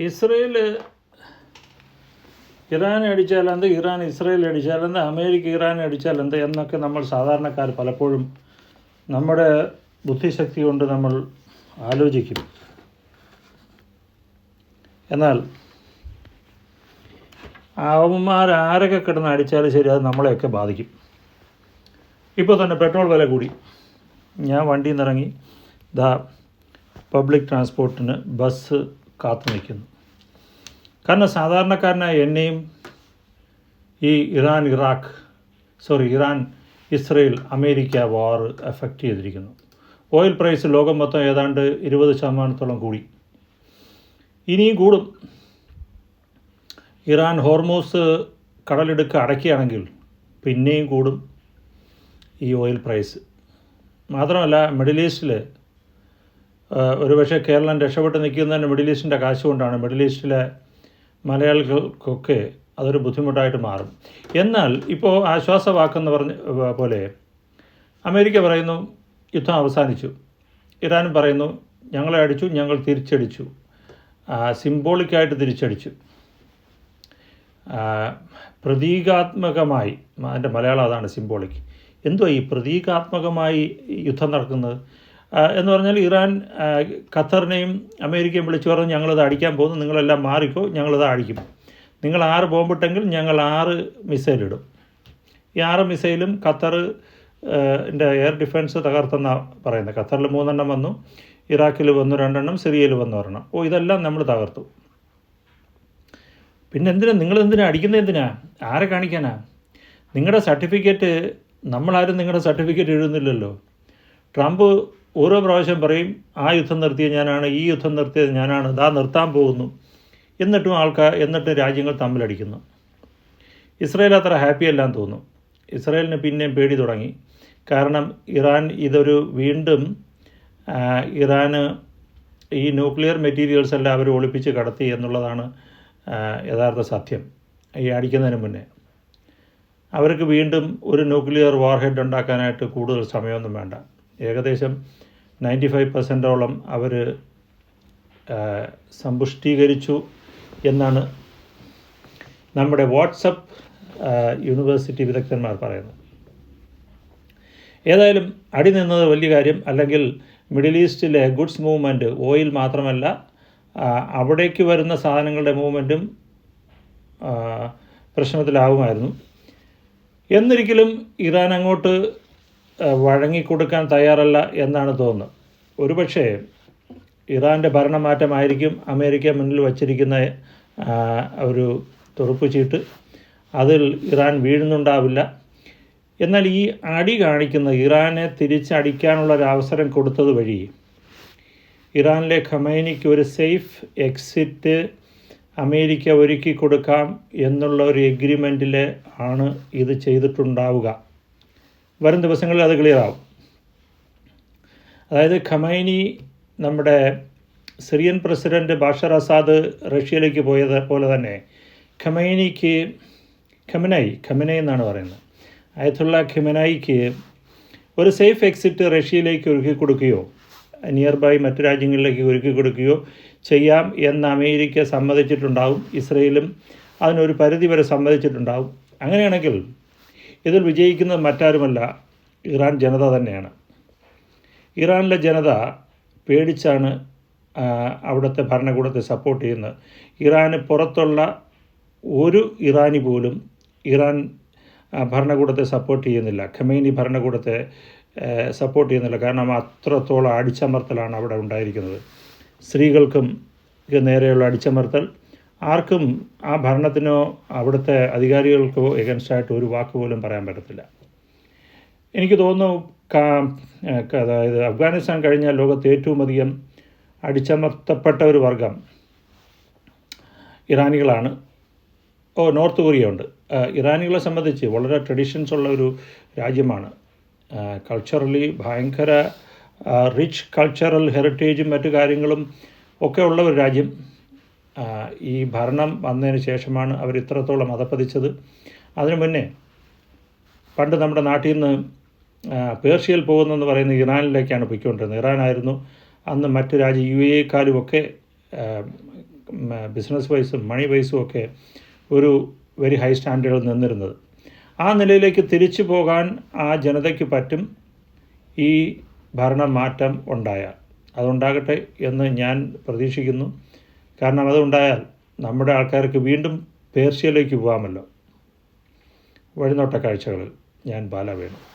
Israel ഇറാനെ അടിച്ചാലെന്ത്, Iran Israel അടിച്ചാലെന്ത്, America ഇറാനെ അടിച്ചാലെന്ത് എന്നൊക്കെ നമ്മൾ സാധാരണക്കാർ പലപ്പോഴും നമ്മുടെ ബുദ്ധിശക്തി കൊണ്ട് നമ്മൾ ആലോചിക്കും. എന്നാൽ അവന്മാരാരൊക്കെ കിടന്ന് അടിച്ചാലും ശരി, അത് നമ്മളെയൊക്കെ ബാധിക്കും. ഇപ്പോൾ തന്നെ പെട്രോൾ വില കൂടി. ഞാൻ വണ്ടിയിൽ നിന്നിറങ്ങി പബ്ലിക് ട്രാൻസ്പോർട്ടിന് ബസ് കാത്തു നിൽക്കുന്നു. കാരണം സാധാരണക്കാരനായ എന്നെയും ഈ ഇറാൻ ഇസ്രയേൽ അമേരിക്ക വാർ എഫക്റ്റ് ചെയ്തിരിക്കുന്നു. ഓയിൽ പ്രൈസ് ലോകം മൊത്തം ഏതാണ്ട് 20% കൂടി. ഇനിയും കൂടും. ഇറാൻ ഹോർമൂസ് കടലിടുക്ക് അടയ്ക്കുകയാണെങ്കിൽ പിന്നെയും കൂടും ഈ ഓയിൽ പ്രൈസ്. മാത്രമല്ല, മിഡിൽ ഈസ്റ്റിൽ ഒരുപക്ഷെ കേരളം രക്ഷപ്പെട്ട് നിൽക്കുന്നതിന് മിഡിൽ ഈസ്റ്റിൻ്റെ കാശ് കൊണ്ടാണ്. മിഡിൽ ഈസ്റ്റിലെ മലയാളികൾക്കൊക്കെ അതൊരു ബുദ്ധിമുട്ടായിട്ട് മാറും. എന്നാൽ ഇപ്പോൾ ആശ്വാസവാക്കെന്ന് പറഞ്ഞ പോലെ അമേരിക്ക പറയുന്നു യുദ്ധം അവസാനിച്ചു. ഇറാനും പറയുന്നു ഞങ്ങളെ അടിച്ചു, ഞങ്ങൾ തിരിച്ചടിച്ചു. സിംബോളിക്കായിട്ട് തിരിച്ചടിച്ചു. പ്രതീകാത്മകമായി, അതിൻ്റെ മലയാളം അതാണ് സിംബോളിക്. എന്തുവാ ഈ പ്രതീകാത്മകമായി യുദ്ധം നടക്കുന്നത് എന്ന് പറഞ്ഞാൽ, ഇറാൻ ഖത്തറിനെയും അമേരിക്കയും വിളിച്ചു പറഞ്ഞു ഞങ്ങളിത് അടിക്കാൻ പോകുന്നു, നിങ്ങളെല്ലാം മാറിക്കോ, ഞങ്ങളിത് അടിക്കും. നിങ്ങൾ 6 ബോംബിട്ടെങ്കിൽ ഞങ്ങൾ 6 മിസൈലിടും. ഈ 6 മിസൈലും ഖത്തറിൻ്റെ എയർ ഡിഫൻസ് തകർത്തെന്നാണ് പറയുന്നത്. ഖത്തറിൽ 3 എണ്ണം വന്നു, ഇറാഖിൽ വന്നു 2 എണ്ണം, സിറിയയിൽ വന്നു 1 എണ്ണം. ഇതെല്ലാം നമ്മൾ തകർത്തു. പിന്നെ നിങ്ങളെന്തിനാ അടിക്കുന്നത്? എന്തിനാ? ആരെ കാണിക്കാനാ? നിങ്ങളുടെ സർട്ടിഫിക്കറ്റ്, നമ്മളാരും നിങ്ങളുടെ സർട്ടിഫിക്കറ്റ് എഴുതുന്നില്ലല്ലോ. ട്രംപ് ഓരോ പ്രാവശ്യം പറയും ആ യുദ്ധം നിർത്തിയത് ഞാനാണ്, ഈ യുദ്ധം നിർത്തിയത് ഞാനാണ്, നിർത്താൻ പോകുന്നു. എന്നിട്ടും രാജ്യങ്ങൾ തമ്മിലടിക്കുന്നു. ഇസ്രയേൽ അത്ര ഹാപ്പി അല്ലാന്ന് തോന്നുന്നു. ഇസ്രയേലിന് പിന്നെയും പേടി തുടങ്ങി. കാരണം വീണ്ടും ഇറാന് ഈ ന്യൂക്ലിയർ മെറ്റീരിയൽസ് എല്ലാം അവർ ഒളിപ്പിച്ച് കടത്തി എന്നുള്ളതാണ് യഥാർത്ഥ സത്യം. ഈ അടിക്കുന്നതിന് മുന്നേ അവർക്ക് വീണ്ടും ഒരു ന്യൂക്ലിയർ വാർഹെഡ് ഉണ്ടാക്കാനായിട്ട് കൂടുതൽ സമയമൊന്നും വേണ്ട. ഏകദേശം 95% അവർ സമ്പുഷ്ടീകരിച്ചു എന്നാണ് നമ്മുടെ വാട്സപ്പ് യൂണിവേഴ്സിറ്റി വിദഗ്ധന്മാർ പറയുന്നത്. ഏതായാലും അടി നിന്നത് വലിയ കാര്യം. അല്ലെങ്കിൽ മിഡിൽ ഈസ്റ്റിലെ ഗുഡ്സ് മൂവ്മെൻറ്റ്, ഓയിൽ മാത്രമല്ല അവിടേക്ക് വരുന്ന സാധനങ്ങളുടെ മൂവ്മെൻറ്റും പ്രശ്നത്തിലാവുമായിരുന്നു. എന്നിരിക്കലും ഇറാൻ അങ്ങോട്ട് വഴങ്ങിക്കൊടുക്കാൻ തയ്യാറല്ല എന്നാണ് തോന്നുന്നത്. ഒരുപക്ഷേ ഇറാൻ്റെ ഭരണമാറ്റമായിരിക്കും അമേരിക്ക മുന്നിൽ വച്ചിരിക്കുന്ന ഒരു തുറുപ്പ് ചീട്ട്. അതിൽ ഇറാൻ വീഴുന്നുണ്ടാവില്ല. എന്നാൽ ഈ അടി കാണിക്കുന്ന ഇറാനെ തിരിച്ചടിക്കാനുള്ളൊരവസരം കൊടുത്തത് വഴി ഇറാനിലെ ഖമൈനിക്ക് ഒരു സേഫ് എക്സിറ്റ് അമേരിക്ക ഒരുക്കി കൊടുക്കാം എന്നുള്ള ഒരു എഗ്രിമെൻറ്റിൽ ആണ് ഇത് ചെയ്തിട്ടുണ്ടാവുക. വരും ദിവസങ്ങളിൽ അത് ക്ലിയറാവും. അതായത് ഖമൈനി, നമ്മുടെ സിറിയൻ പ്രസിഡൻറ്റ് ബാഷർ അസാദ് റഷ്യയിലേക്ക് പോയത് പോലെ തന്നെ ഖമനൈ എന്നാണ് പറയുന്നത്, അയത്തുള്ള ഖമനൈക്ക് ഒരു സേഫ് എക്സിറ്റ് റഷ്യയിലേക്ക് ഒരുക്കി കൊടുക്കുകയോ നിയർ ബൈ മറ്റു രാജ്യങ്ങളിലേക്ക് ഒരുക്കി കൊടുക്കുകയോ ചെയ്യാം എന്ന് അമേരിക്ക സമ്മതിച്ചിട്ടുണ്ടാവും. ഇസ്രയേലും അതിനൊരു പരിധി വരെ സമ്മതിച്ചിട്ടുണ്ടാവും. അങ്ങനെയാണെങ്കിൽ ഇതിൽ വിജയിക്കുന്നത് മറ്റാരുമല്ല, ഇറാൻ ജനത തന്നെയാണ്. ഇറാനിലെ ജനത പേടിച്ചാണ് അവിടുത്തെ ഭരണകൂടത്തെ സപ്പോർട്ട് ചെയ്യുന്നത്. ഇറാന് പുറത്തുള്ള ഒരു ഇറാനി പോലും ഇറാൻ ഭരണകൂടത്തെ സപ്പോർട്ട് ചെയ്യുന്നില്ല, ഖമൈനി ഭരണകൂടത്തെ സപ്പോർട്ട് ചെയ്യുന്നില്ല. കാരണം അത്രത്തോളം അടിച്ചമർത്തലാണ് അവിടെ ഉണ്ടായിരിക്കുന്നത്. സ്ത്രീകൾക്കും നേരെയുള്ള അടിച്ചമർത്തൽ. ആർക്കും ആ ഭരണത്തിനോ അവിടുത്തെ അധികാരികൾക്കോ എഗൻസ്റ്റായിട്ട് ഒരു വാക്ക് പോലും പറയാൻ പറ്റത്തില്ല. എനിക്ക് തോന്നുന്നു അതായത് അഫ്ഗാനിസ്ഥാൻ കഴിഞ്ഞാൽ ലോകത്ത് ഏറ്റവും അധികം അടിച്ചമർത്തപ്പെട്ട ഒരു വർഗം ഇറാനികളാണ്. നോർത്ത് കൊറിയ ഉണ്ട്. ഇറാനികളെ സംബന്ധിച്ച് വളരെ ട്രഡീഷൻസ് ഉള്ള ഒരു രാജ്യമാണ്. കൾച്ചറലി ഭയങ്കര റിച്ച് കൾച്ചറൽ ഹെറിറ്റേജും മറ്റു കാര്യങ്ങളും ഒക്കെ ഉള്ള ഒരു രാജ്യം. ഈ ഭരണം വന്നതിന് ശേഷമാണ് അവർ ഇത്രത്തോളം അധപ്പതിച്ചത്. അതിനു മുന്നേ പണ്ട് നമ്മുടെ നാട്ടിൽ നിന്ന് പേർഷ്യയിൽ പോകുന്നെന്ന് പറയുന്ന ഇറാനിലേക്കാണ് പോയിക്കൊണ്ടിരുന്നത്. ഇറാനായിരുന്നു അന്ന് മറ്റു UAE-ക്കാരുമൊക്കെ ബിസിനസ് വൈസും മണി വൈസും ഒക്കെ ഒരു വെരി ഹൈ സ്റ്റാൻഡേർഡിൽ നിന്നിരുന്നത്. ആ നിലയിലേക്ക് തിരിച്ചു പോകാൻ ആ ജനതയ്ക്ക് പറ്റും ഈ ഭരണമാറ്റം ഉണ്ടായാൽ. അതുണ്ടാകട്ടെ എന്ന് ഞാൻ പ്രതീക്ഷിക്കുന്നു. കാരണം അതുണ്ടായാൽ നമ്മുടെ ആൾക്കാർക്ക് വീണ്ടും പേർഷ്യയിലേക്ക് പോകാമല്ലോ. വഴിനോട്ട കാഴ്ചകളിൽ ഞാൻ ബാലവേണു.